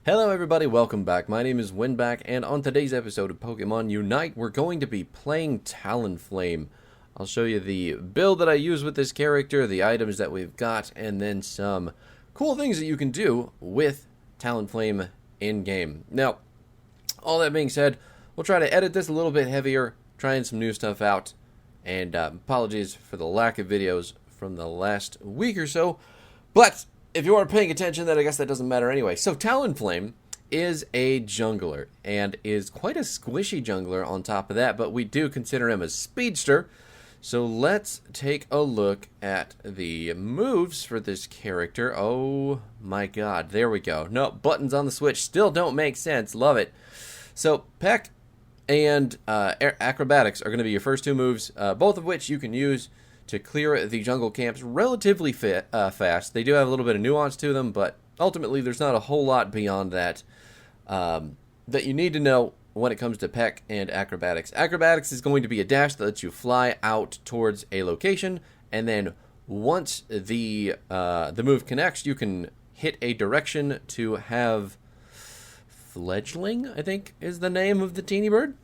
Hello everybody, welcome back. My name is Winback, and on today's episode of Pokemon Unite, we're going to be playing Talonflame. I'll show you the build that I use with this character, the items that we've got, and then some cool things that you can do with Talonflame in-game. Now, all that being said, we'll try to edit this a little bit heavier, trying some new stuff out, and apologies for the lack of videos from the last week or so, but if you are paying attention, then I guess that doesn't matter anyway. So Talonflame is a jungler, and is quite a squishy jungler on top of that, but we do consider him a speedster. So let's take a look at the moves for this character. Oh my god, there we go. No, buttons on the Switch still don't make sense. Love it. So Peck and Acrobatics are going to be your first two moves, both of which you can use to clear the jungle camps relatively fast. They do have a little bit of nuance to them, but ultimately there's not a whole lot beyond that that you need to know when it comes to Peck and Acrobatics. Acrobatics is going to be a dash that lets you fly out towards a location, and then once the move connects, you can hit a direction to have Fledgling, I think is the name of the teeny bird,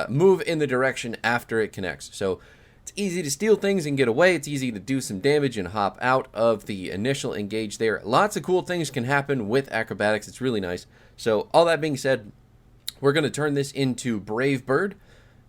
move in the direction after it connects. So it's easy to steal things and get away. It's easy to do some damage and hop out of the initial engage there. Lots of cool things can happen with Acrobatics. It's really nice. So all that being said, we're going to turn this into Brave Bird,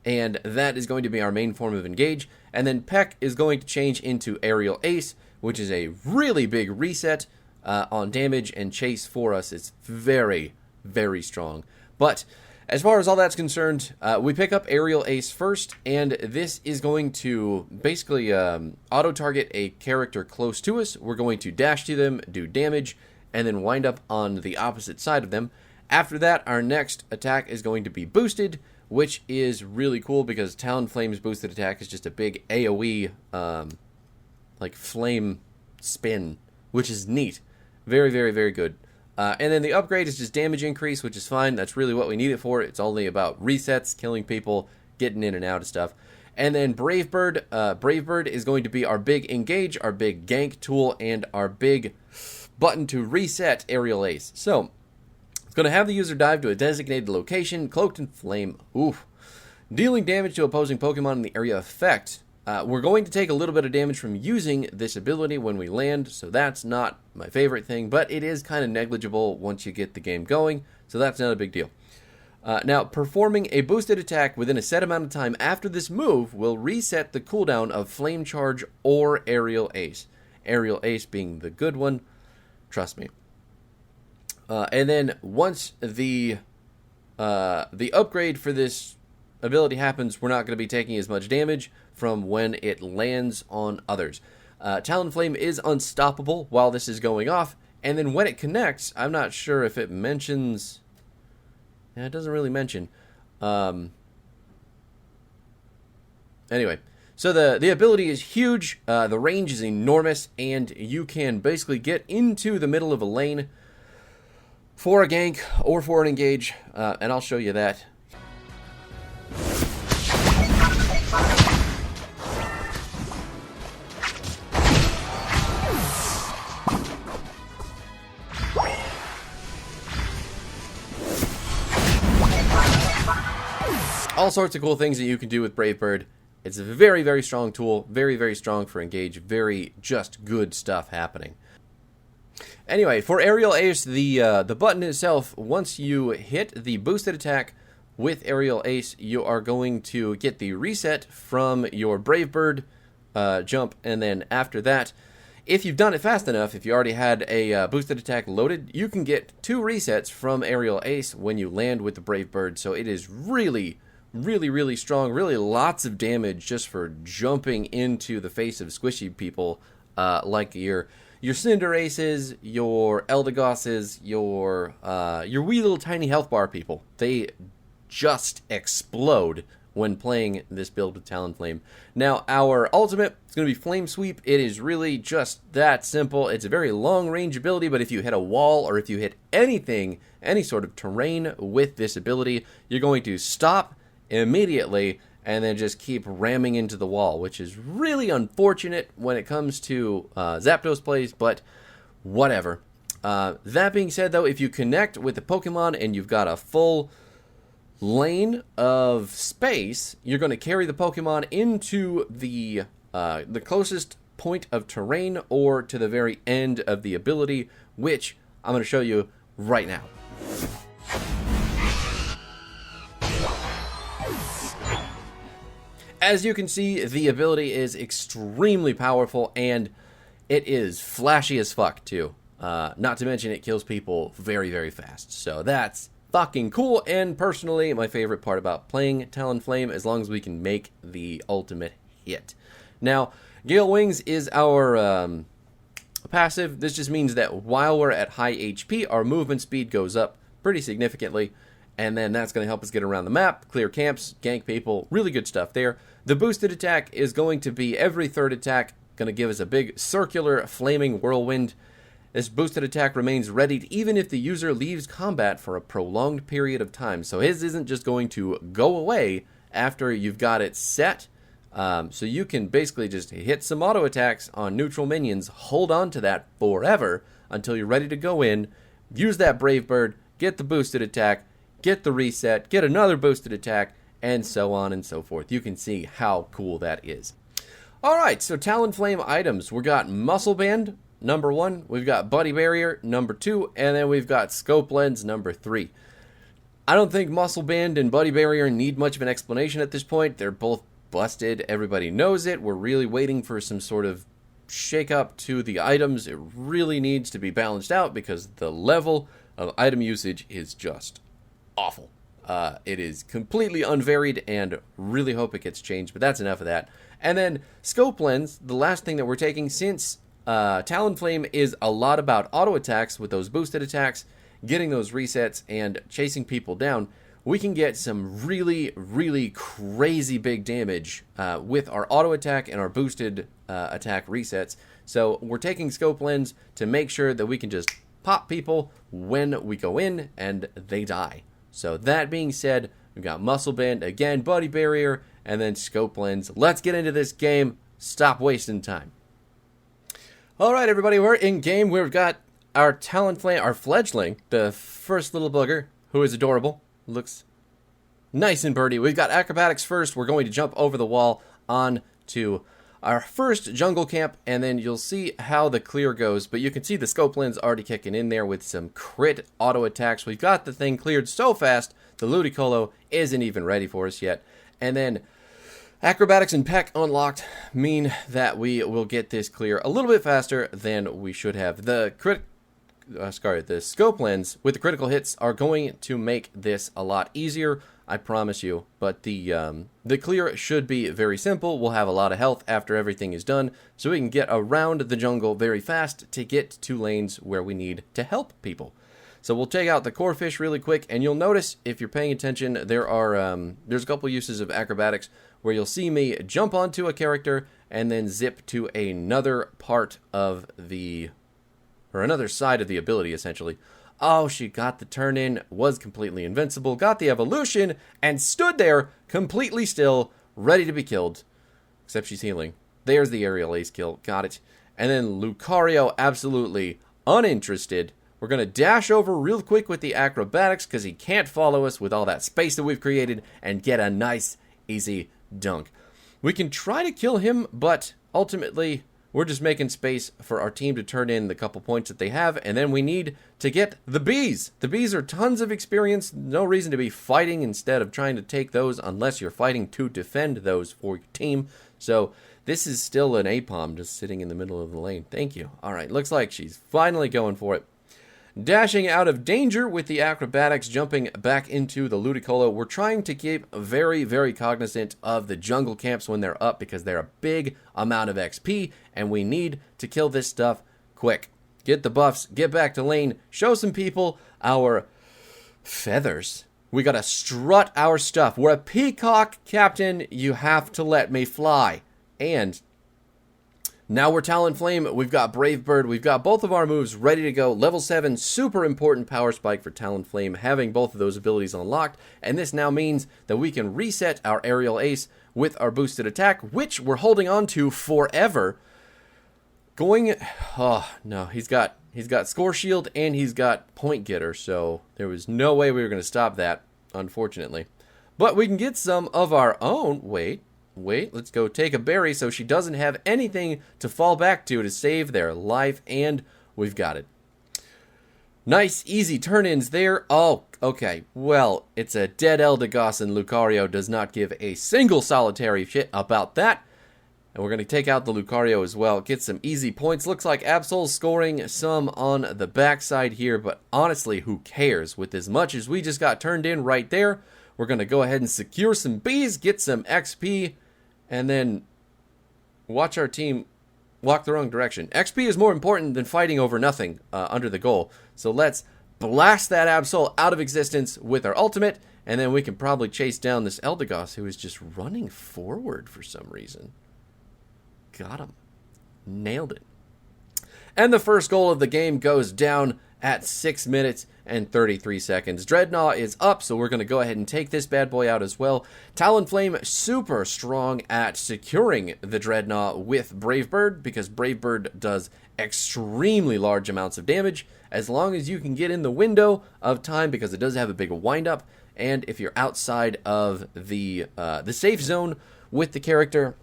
and that is going to be our main form of engage. And then Peck is going to change into Aerial Ace, which is a really big reset on damage and chase for us. It's very, very strong. But as far as all that's concerned, we pick up Aerial Ace first, and this is going to basically auto-target a character close to us. We're going to dash to them, do damage, and then wind up on the opposite side of them. After that, our next attack is going to be boosted, which is really cool because Talonflame's boosted attack is just a big AoE, like flame spin, which is neat. Very, very, very good. And then the upgrade is just damage increase, which is fine. That's really what we need it for. It's only about resets, killing people, getting in and out of stuff. And then Brave Bird. Brave Bird is going to be our big engage, our big gank tool, and our big button to reset Aerial Ace. So it's going to have the user dive to a designated location, cloaked in flame. Oof. Dealing damage to opposing Pokemon in the area of effect. We're going to take a little bit of damage from using this ability when we land, so that's not my favorite thing, but it is kind of negligible once you get the game going, so that's not a big deal. Now, performing a boosted attack within a set amount of time after this move will reset the cooldown of Flame Charge or Aerial Ace. Aerial Ace being the good one, trust me. And then once the upgrade for this ability happens, we're not going to be taking as much damage from when it lands on others. Talonflame is unstoppable while this is going off, and then when it connects, I'm not sure if it mentions... Yeah, it doesn't really mention. Anyway, so the ability is huge, the range is enormous, and you can basically get into the middle of a lane for a gank or for an engage, and I'll show you that. All sorts of cool things that you can do with Brave Bird. It's a very, very strong tool. Very, very strong for engage. Very just good stuff happening. Anyway, for Aerial Ace, the button itself, once you hit the boosted attack with Aerial Ace, you are going to get the reset from your Brave Bird jump, and then after that, if you've done it fast enough, if you already had a boosted attack loaded, you can get 2 resets from Aerial Ace when you land with the Brave Bird, so it is really, really, really strong, really lots of damage just for jumping into the face of squishy people, like your Cinderaces, your Eldegosses, your wee little tiny health bar people. They just explode when playing this build with Talonflame. Now, our ultimate is going to be Flame Sweep. It is really just that simple. It's a very long-range ability, but if you hit a wall or if you hit anything, any sort of terrain with this ability, you're going to stop immediately and then just keep ramming into the wall, which is really unfortunate when it comes to Zapdos plays, but whatever. That being said, though, if you connect with the Pokemon and you've got a full lane of space, you're going to carry the Pokemon into the closest point of terrain or to the very end of the ability, which I'm going to show you right now. As you can see, the ability is extremely powerful, and it is flashy as fuck, too. Not to mention, it kills people very, very fast. So that's fucking cool, and personally, my favorite part about playing Talonflame, as long as we can make the ultimate hit. Now, Gale Wings is our passive. This just means that while we're at high HP, our movement speed goes up pretty significantly, and then that's going to help us get around the map, clear camps, gank people, really good stuff there. The boosted attack is going to be every third attack, going to give us a big circular flaming whirlwind. This boosted attack remains readied even if the user leaves combat for a prolonged period of time. So his isn't just going to go away after you've got it set. So you can basically just hit some auto attacks on neutral minions, hold on to that forever until you're ready to go in, use that Brave Bird, get the boosted attack, get the reset, get another boosted attack, and so on and so forth. You can see how cool that is. Alright, so Talonflame items. We got Muscle Band, number 1. We've got Buddy Barrier, number 2. And then we've got Scope Lens, number 3. I don't think Muscle Band and Buddy Barrier need much of an explanation at this point. They're both busted. Everybody knows it. We're really waiting for some sort of shake up to the items. It really needs to be balanced out because the level of item usage is just awful. It is completely unvaried and really hope it gets changed, but that's enough of that. And then Scope Lens, the last thing that we're taking, since Talonflame is a lot about auto attacks with those boosted attacks, getting those resets and chasing people down, we can get some really, really crazy big damage with our auto attack and our boosted attack resets. So we're taking Scope Lens to make sure that we can just pop people when we go in and they die. So that being said, we've got Muscle Band, again, Buddy Barrier, and then Scope Lens. Let's get into this game. Stop wasting time. Alright everybody, we're in game. We've got our Talonflame, our fledgling, the first little booger, who is adorable. Looks nice and birdie. We've got acrobatics first. We're going to jump over the wall on to our first jungle camp, and then you'll see how the clear goes. But you can see the Scope Lens already kicking in there with some crit auto attacks. We've got the thing cleared so fast, the Ludicolo isn't even ready for us yet. And then acrobatics and peck unlocked mean that we will get this clear a little bit faster than we should have. The Scope Lens with the critical hits are going to make this a lot easier, I promise you. But the clear should be very simple. We'll have a lot of health after everything is done, so we can get around the jungle very fast to get to lanes where we need to help people. So we'll take out the core fish really quick, and you'll notice, if you're paying attention, there's a couple uses of acrobatics where you'll see me jump onto a character and then zip to another part of the, or another side of the ability, essentially. Oh, she got the turn in, was completely invincible, got the evolution, and stood there completely still, ready to be killed. Except she's healing. There's the aerial ace kill, got it. And then Lucario, absolutely uninterested. We're going to dash over real quick with the acrobatics because he can't follow us with all that space that we've created, and get a nice, easy dunk. We can try to kill him, but ultimately we're just making space for our team to turn in the couple points that they have, and then we need to get the bees. The bees are tons of experience, no reason to be fighting instead of trying to take those unless you're fighting to defend those for your team. So this is still an Apom just sitting in the middle of the lane. Thank you. Alright, looks like she's finally going for it. Dashing out of danger with the acrobatics, jumping back into the Ludicolo. We're trying to keep very, very cognizant of the jungle camps when they're up because they're a big amount of XP, and we need to kill this stuff quick. Get the buffs, get back to lane, show some people our feathers. We gotta strut our stuff. We're a peacock, Captain. You have to let me fly. And now we're Talonflame, we've got Brave Bird, we've got both of our moves ready to go. Level 7, super important power spike for Talonflame, having both of those abilities unlocked. And this now means that we can reset our aerial ace with our boosted attack, which we're holding on to forever. Oh no, he's got He's got Score Shield and he's got Point Getter, so there was no way we were going to stop that, unfortunately. But we can get some of our own. Wait, let's go take a berry so she doesn't have anything to fall back to save their life, and we've got it. Nice, easy turn-ins there. Oh, okay. Well, it's a dead Eldegoss, and Lucario does not give a single solitary shit about that. And we're going to take out the Lucario as well. Get some easy points. Looks like Absol's scoring some on the backside here, but honestly, who cares? With as much as we just got turned in right there, we're going to go ahead and secure some bees, get some XP, and then watch our team walk the wrong direction. XP is more important than fighting over nothing under the goal. So let's blast that Absol out of existence with our ultimate, and then we can probably chase down this Eldegoss who is just running forward for some reason. Got him. Nailed it. And the first goal of the game goes down at 6 minutes and 33 seconds. Dreadnought is up, so we're going to go ahead and take this bad boy out as well. Talonflame super strong at securing the Dreadnought with Brave Bird, because Brave Bird does extremely large amounts of damage as long as you can get in the window of time, because it does have a big wind-up. And if you're outside of the safe zone with the character,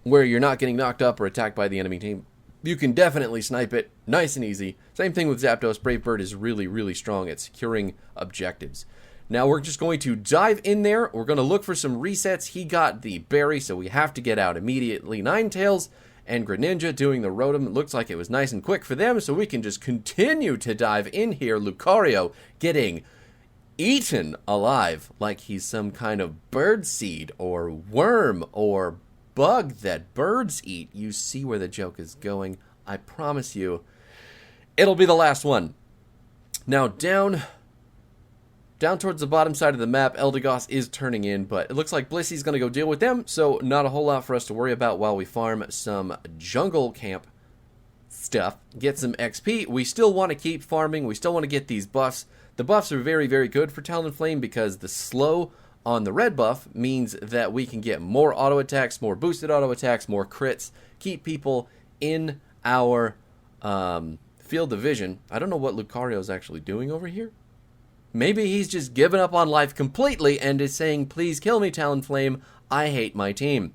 where you're not getting knocked up or attacked by the enemy team, you can definitely snipe it nice and easy. Same thing with Zapdos. Brave Bird is really, really strong at securing objectives. Now we're just going to dive in there. We're going to look for some resets. He got the berry, so we have to get out immediately. Ninetales and Greninja doing the Rotom. It looks like it was nice and quick for them, so we can just continue to dive in here. Lucario getting eaten alive like he's some kind of bird seed or worm or bug that birds eat. You see where the joke is going. I promise you, it'll be the last one. Now down towards the bottom side of the map, Eldegoss is turning in, but it looks like Blissey's going to go deal with them, so not a whole lot for us to worry about while we farm some jungle camp stuff, get some XP. We still want to keep farming. We still want to get these buffs. The buffs are very, very good for Talonflame, because the slow on the red buff means that we can get more auto attacks, more boosted auto attacks, more crits, keep people in our field of vision. I don't know what Lucario's actually doing over here. Maybe he's just given up on life completely and is saying, please kill me, Talonflame. I hate my team.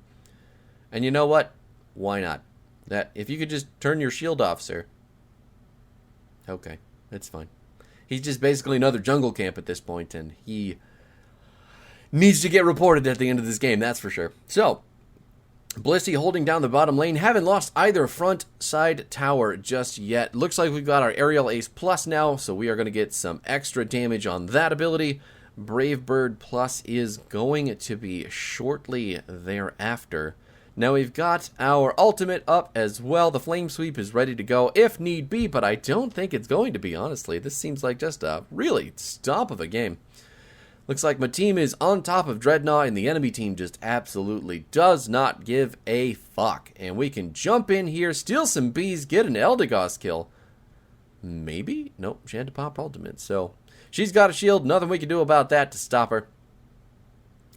And you know what? Why not? That if you could just turn your shield off, sir. Okay, that's fine. He's just basically another jungle camp at this point, and he needs to get reported at the end of this game, that's for sure. So, Blissey holding down the bottom lane. Haven't lost either front side tower just yet. Looks like we've got our Aerial Ace Plus now, so we are going to get some extra damage on that ability. Brave Bird Plus is going to be shortly thereafter. Now we've got our ultimate up as well. The Flame Sweep is ready to go if need be, but I don't think it's going to be, honestly. This seems like just a really stomp of a game. Looks like my team is on top of Dreadnought, and the enemy team just absolutely does not give a fuck. And we can jump in here, steal some bees, get an Eldegoss kill. Maybe? Nope, she had to pop ultimate. So, she's got a shield. Nothing we can do about that to stop her.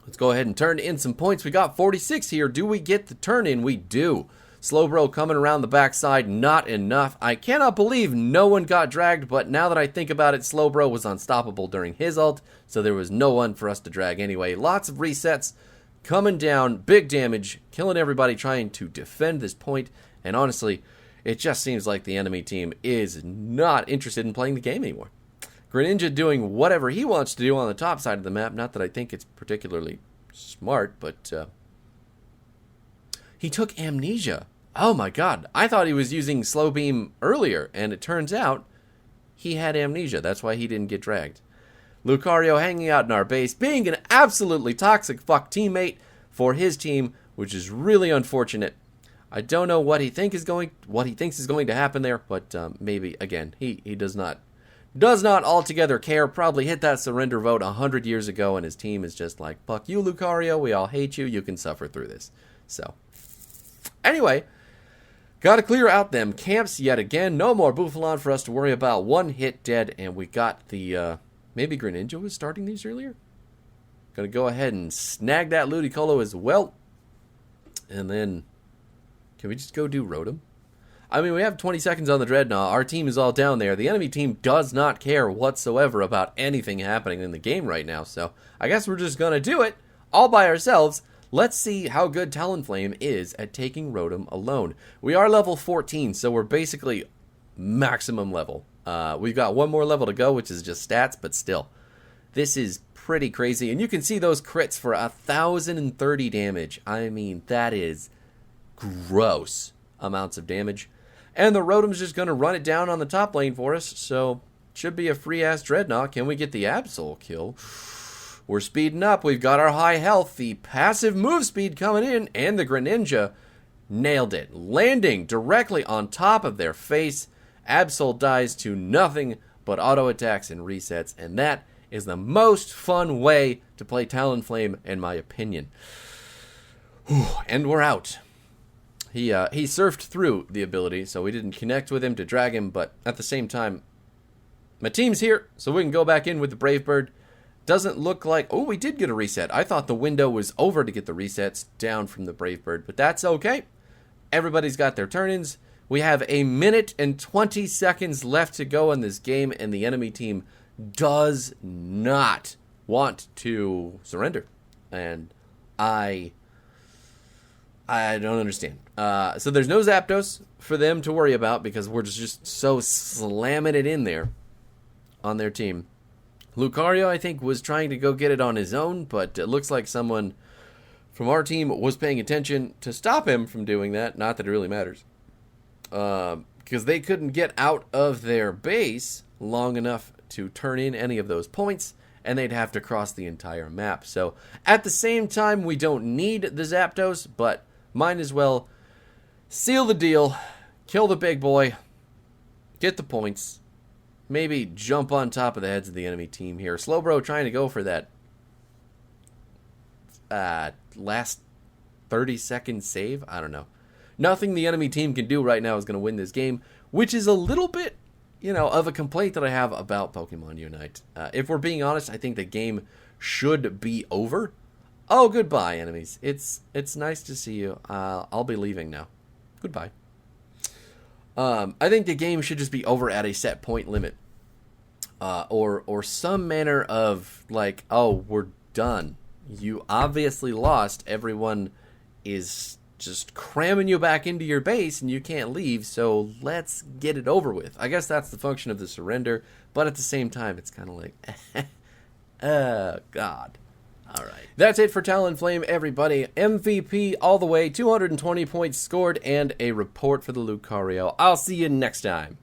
Let's go ahead and turn in some points. We got 46 here. Do we get the turn in? We do. Slowbro coming around the backside, not enough. I cannot believe no one got dragged, but now that I think about it, Slowbro was unstoppable during his ult, so there was no one for us to drag anyway. Lots of resets coming down, big damage, killing everybody trying to defend this point, and honestly, it just seems like the enemy team is not interested in playing the game anymore. Greninja doing whatever he wants to do on the top side of the map, not that I think it's particularly smart, but he took Amnesia. Oh my god, I thought he was using Slow Beam earlier, and it turns out he had Amnesia. That's why he didn't get dragged. Lucario hanging out in our base, being an absolutely toxic fuck teammate for his team, which is really unfortunate. I don't know what he thinks is going to happen there, but maybe, again, he does not altogether care. Probably hit that surrender vote 100 years ago, and his team is just like, fuck you, Lucario, we all hate you, you can suffer through this. So, anyway, got to clear out them camps yet again. No more Bouffalon for us to worry about. One hit dead, and we got the, maybe Greninja was starting these earlier? Gonna go ahead and snag that Ludicolo as well. And then, can we just go do Rotom? I mean, we have 20 seconds on the Dreadnought. Our team is all down there. The enemy team does not care whatsoever about anything happening in the game right now. So I guess we're just going to do it all by ourselves. Let's see how good Talonflame is at taking Rotom alone. We are level 14, so we're basically maximum level. We've got one more level to go, which is just stats, but still. This is pretty crazy. And you can see those crits for 1,030 damage. I mean, that is gross amounts of damage. And the Rotom's just going to run it down on the top lane for us, so should be a free-ass Dreadnought. Can we get the Absol kill? We're speeding up. We've got our high health, the passive move speed coming in, and the Greninja nailed it. Landing directly on top of their face. Absol dies to nothing but auto attacks and resets, and that is the most fun way to play Talonflame, in my opinion. And we're out. He surfed through the ability, so we didn't connect with him to drag him, but at the same time, my team's here, so we can go back in with the Brave Bird. Doesn't look like... Oh, we did get a reset. I thought the window was over to get the resets down from the Brave Bird, but that's okay. Everybody's got their turn-ins. We have 1 minute and 20 seconds left to go in this game, and the enemy team does not want to surrender. And I don't understand. So there's no Zapdos for them to worry about because we're just so slamming it in there on their team. Lucario, I think, was trying to go get it on his own, but it looks like someone from our team was paying attention to stop him from doing that. Not that it really matters. Because they couldn't get out of their base long enough to turn in any of those points, and they'd have to cross the entire map. So at the same time, we don't need the Zapdos, but might as well seal the deal, kill the big boy, get the points, maybe jump on top of the heads of the enemy team here. Slowbro trying to go for that last 30-second save. I don't know. Nothing the enemy team can do right now is going to win this game, which is a little bit, of a complaint that I have about Pokemon Unite. If we're being honest, I think the game should be over. Oh, goodbye, enemies. It's nice to see you. I'll be leaving now. Goodbye. I think the game should just be over at a set point limit. Or some manner of, like, oh, we're done. You obviously lost. Everyone is just cramming you back into your base and you can't leave, so let's get it over with. I guess that's the function of the surrender, but at the same time, it's kind of like, oh, God. All right. That's it for Talonflame, everybody. MVP all the way, 220 points scored, and a report for the Lucario. I'll see you next time.